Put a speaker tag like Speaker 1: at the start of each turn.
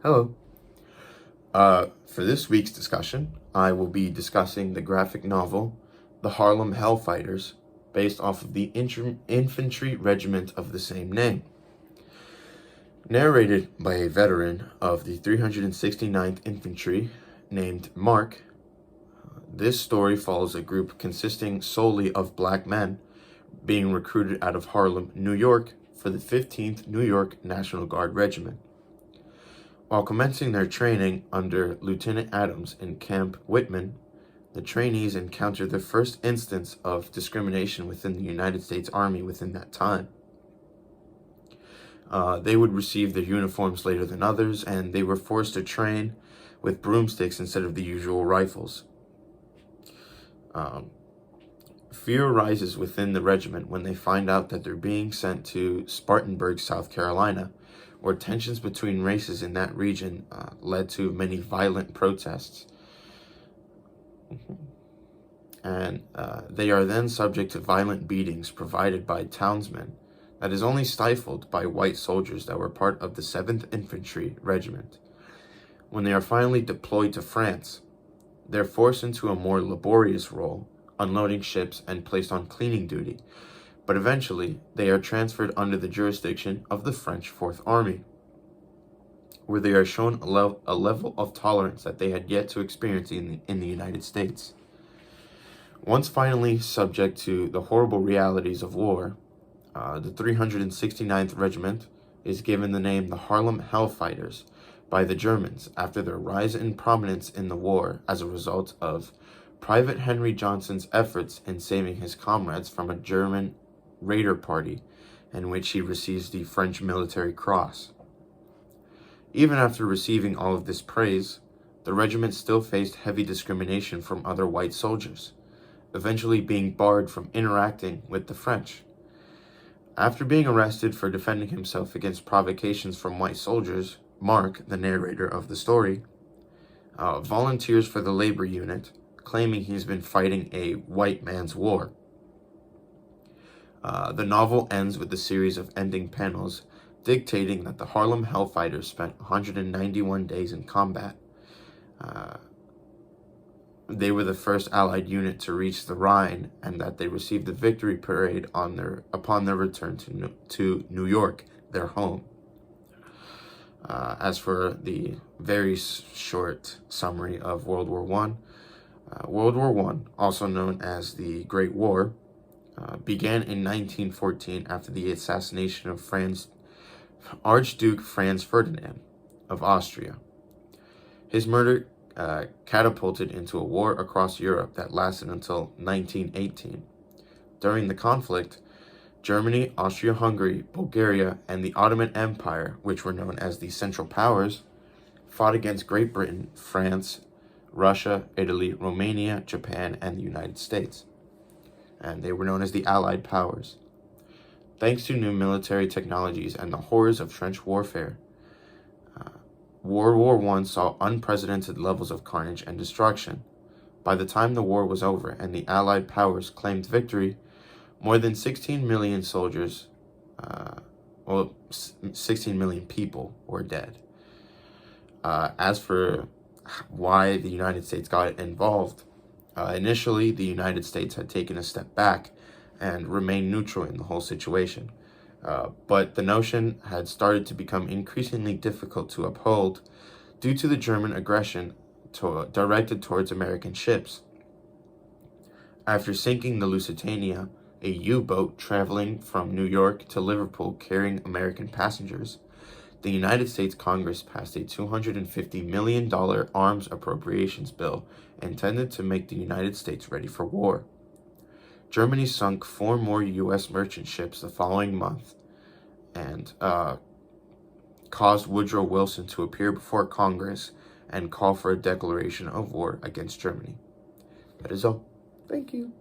Speaker 1: Hello. For this week's discussion, I will be discussing the graphic novel The Harlem Hellfighters, based off of the infantry regiment of the same name. Narrated by a veteran of the 369th Infantry named Mark, this story follows a group consisting solely of black men being recruited out of Harlem, New York, for the 15th New York National Guard Regiment. While commencing their training under Lieutenant Adams in Camp Whitman, the trainees encountered the first instance of discrimination within the United States Army within that time. They would receive their uniforms later than others, and they were forced to train with broomsticks instead of the usual rifles. Fear rises within the regiment when they find out that they're being sent to Spartanburg, South Carolina, where tensions between races in that region led to many violent protests. And they are then subject to violent beatings provided by townsmen that is only stifled by white soldiers that were part of the 7th Infantry Regiment. When they are finally deployed to France, they're forced into a more laborious role, unloading ships and placed on cleaning duty, but eventually they are transferred under the jurisdiction of the French Fourth Army, where they are shown a level of tolerance that they had yet to experience in the United States. Once finally subject to the horrible realities of war, the 369th Regiment is given the name the Harlem Hellfighters by the Germans after their rise in prominence in the war as a result of Private Henry Johnson's efforts in saving his comrades from a German raider party in which he receives the French Military Cross. Even after receiving all of this praise, the regiment still faced heavy discrimination from other white soldiers, eventually being barred from interacting with the French. After being arrested for defending himself against provocations from white soldiers, Mark, the narrator of the story, volunteers for the labor unit, claiming he's been fighting a white man's war. The novel ends with a series of ending panels dictating that the Harlem Hellfighters spent 191 days in combat. They were the first Allied unit to reach the Rhine, and that they received the victory parade upon their return to New York, their home. As for the very short summary of World War I, World War I, also known as the Great War, began in 1914 after the assassination of Archduke Franz Ferdinand of Austria. His murder catapulted into a war across Europe that lasted until 1918. During the conflict, Germany, Austria-Hungary, Bulgaria, and the Ottoman Empire, which were known as the Central Powers, fought against Great Britain, France, Russia, Italy, Romania, Japan, and the United States. And they were known as the Allied Powers. Thanks to new military technologies and the horrors of trench warfare, World War I saw unprecedented levels of carnage and destruction. By the time the war was over and the Allied powers claimed victory, more than 16 million soldiers, 16 million people were dead. As for why the United States got involved, initially the United States had taken a step back and remained neutral in the whole situation. But the notion had started to become increasingly difficult to uphold due to the German aggression directed towards American ships. After sinking the Lusitania, a U-boat traveling from New York to Liverpool carrying American passengers, the United States Congress passed a $250 million arms appropriations bill intended to make the United States ready for war. Germany sunk 4 more U.S. merchant ships the following month and caused Woodrow Wilson to appear before Congress and call for a declaration of war against Germany. That is all. Thank you.